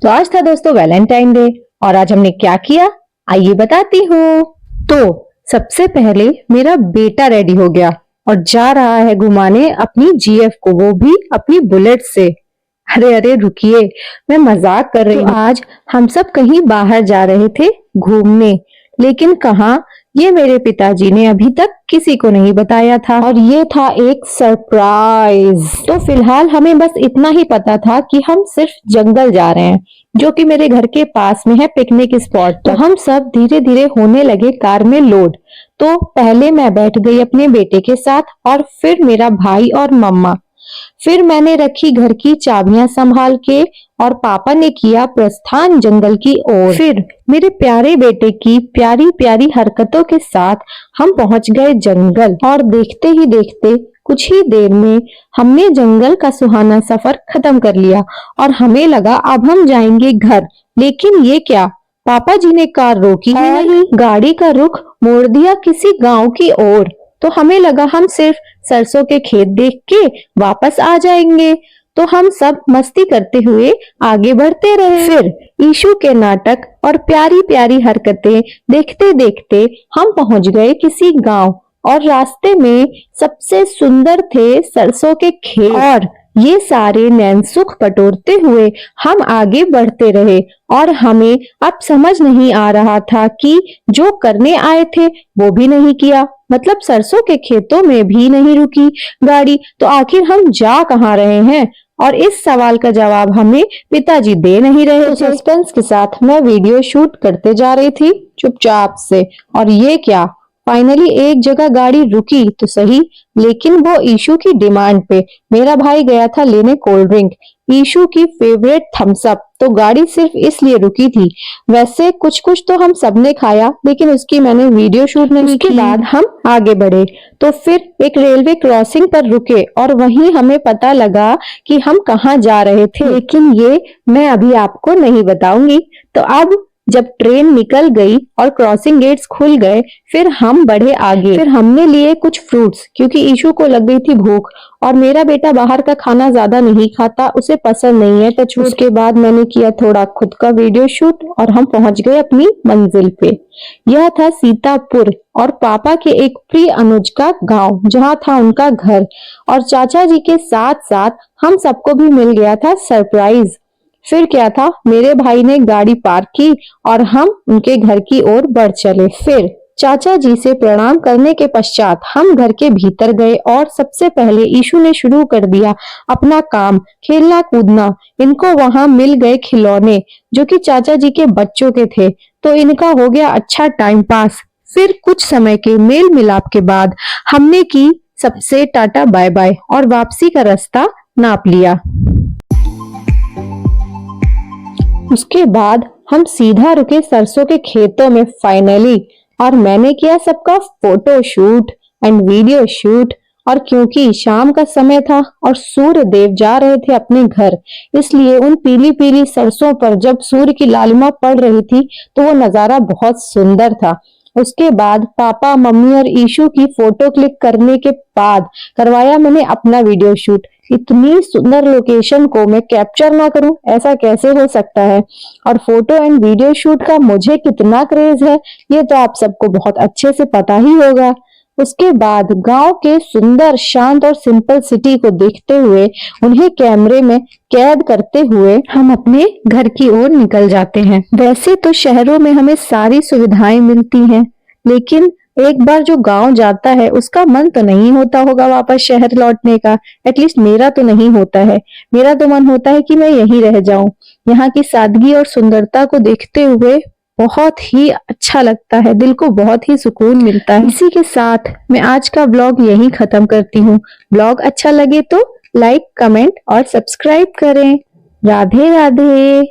तो आज था दोस्तों वैलेंटाइन डे और आज हमने क्या किया आइए बताती हूँ। तो सबसे पहले मेरा बेटा रेडी हो गया और जा रहा है घुमाने अपनी जीएफ को, वो भी अपनी बुलेट से। अरे अरे रुकिए, मैं मजाक कर रही हूँ। आज हम सब कहीं बाहर जा रहे थे घूमने, लेकिन कहाँ, ये मेरे पिताजी ने अभी तक किसी को नहीं बताया था और ये था एक सरप्राइज। तो फिलहाल हमें बस इतना ही पता था कि हम सिर्फ जंगल जा रहे हैं, जो कि मेरे घर के पास में है पिकनिक स्पॉट। तो हम सब धीरे धीरे होने लगे कार में लोड। तो पहले मैं बैठ गई अपने बेटे के साथ और फिर मेरा भाई और मम्मा। फिर मैंने रखी घर की चाबियां संभाल के और पापा ने किया प्रस्थान जंगल की ओर। फिर मेरे प्यारे बेटे की प्यारी प्यारी हरकतों के साथ हम पहुंच गए जंगल और देखते ही देखते कुछ ही देर में हमने जंगल का सुहाना सफर खत्म कर लिया और हमें लगा अब हम जाएंगे घर। लेकिन ये क्या, पापा जी ने कार रोकी ही नहीं, गाड़ी का रुख मोड़ दिया किसी गांव की ओर। तो हमें लगा हम सिर्फ सरसों के खेत देख के वापस आ जाएंगे। तो हम सब मस्ती करते हुए आगे बढ़ते रहे। फिर ईशु के नाटक और प्यारी प्यारी हरकतें देखते देखते हम पहुंच गए किसी गांव और रास्ते में सबसे सुंदर थे सरसों के खेत और ये सारे नैन सुख बटोरते हुए हम आगे बढ़ते रहे। और हमें अब समझ नहीं आ रहा था कि जो करने आए थे वो भी नहीं किया, मतलब सरसों के खेतों में भी नहीं रुकी गाड़ी, तो आखिर हम जा कहाँ रहे हैं? और इस सवाल का जवाब हमें पिताजी दे नहीं रहे। तो सस्पेंस के साथ मैं वीडियो शूट करते जा रही थी चुपचाप से, और ये क्या, फाइनली एक जगह गाड़ी रुकी तो सही, लेकिन वो ईशु की डिमांड पे। मेरा भाई गया था लेने कोल्ड ड्रिंक, ईशु की फेवरेट थम्स अप, तो गाड़ी सिर्फ इसलिए रुकी थी। वैसे कुछ कुछ तो हम सबने खाया, लेकिन उसकी मैंने वीडियो शूट नहीं की। बाद हम आगे बढ़े तो फिर एक रेलवे क्रॉसिंग पर रुके और वहीं हमें पता लगा कि हम कहाँ जा रहे थे, लेकिन ये मैं अभी आपको नहीं बताऊंगी। तो अब जब ट्रेन निकल गई और क्रॉसिंग गेट्स खुल गए, फिर हम बढ़े आगे। फिर हमने लिए कुछ फ्रूट्स, क्योंकि ईशु को लग गई थी भूख और मेरा बेटा बाहर का खाना ज्यादा नहीं खाता, उसे पसंद नहीं है। तो उसके बाद मैंने किया थोड़ा खुद का वीडियो शूट और हम पहुंच गए अपनी मंजिल पे। यह था सीतापुर और पापा के एक प्रिय अनुज का गाँव, जहाँ था उनका घर। और चाचा जी के साथ साथ हम सबको भी मिल गया था सरप्राइज। फिर क्या था, मेरे भाई ने गाड़ी पार्क की और हम उनके घर की ओर बढ़ चले। फिर चाचा जी से प्रणाम करने के पश्चात हम घर के भीतर गए और सबसे पहले ईशु ने शुरू कर दिया अपना काम, खेलना कूदना। इनको वहां मिल गए खिलौने जो कि चाचा जी के बच्चों के थे, तो इनका हो गया अच्छा टाइम पास। फिर कुछ समय के मेल मिलाप के बाद हमने की सबसे टाटा बाय बाय और वापसी का रास्ता नाप लिया। उसके बाद हम सीधा रुके सरसों के खेतों में फाइनली, और मैंने किया सबका photo shoot and video shoot. और क्योंकि शाम का समय था और सूर्य देव जा रहे थे अपने घर, इसलिए उन पीली पीली सरसों पर जब सूर्य की लालिमा पड़ रही थी तो वो नजारा बहुत सुंदर था। उसके बाद पापा मम्मी और ईशु की फोटो क्लिक करने के बाद करवाया मैंने अपना वीडियो शूट। इतनी सुंदर लोकेशन को मैं कैप्चर ना करूं, ऐसा कैसे हो सकता है? और फोटो एंड वीडियो शूट का मुझे कितना क्रेज है ये तो आप सबको बहुत अच्छे से पता ही होगा। उसके बाद गांव के सुंदर शांत और सिंपल सिटी को देखते हुए, उन्हें कैमरे में कैद करते हुए हम अपने घर की ओर निकल जाते हैं। वैसे तो शहरों में हमें सारी सुविधाएं मिलती हैं, लेकिन एक बार जो गांव जाता है उसका मन तो नहीं होता होगा वापस शहर लौटने का। एटलीस्ट मेरा तो नहीं होता है। मेरा तो मन होता है कि मैं यहीं रह जाऊं। यहाँ की सादगी और सुंदरता को देखते हुए बहुत ही अच्छा लगता है, दिल को बहुत ही सुकून मिलता है। इसी के साथ मैं आज का ब्लॉग यहीं खत्म करती हूँ। ब्लॉग अच्छा लगे तो लाइक, कमेंट और सब्सक्राइब करें। राधे राधे।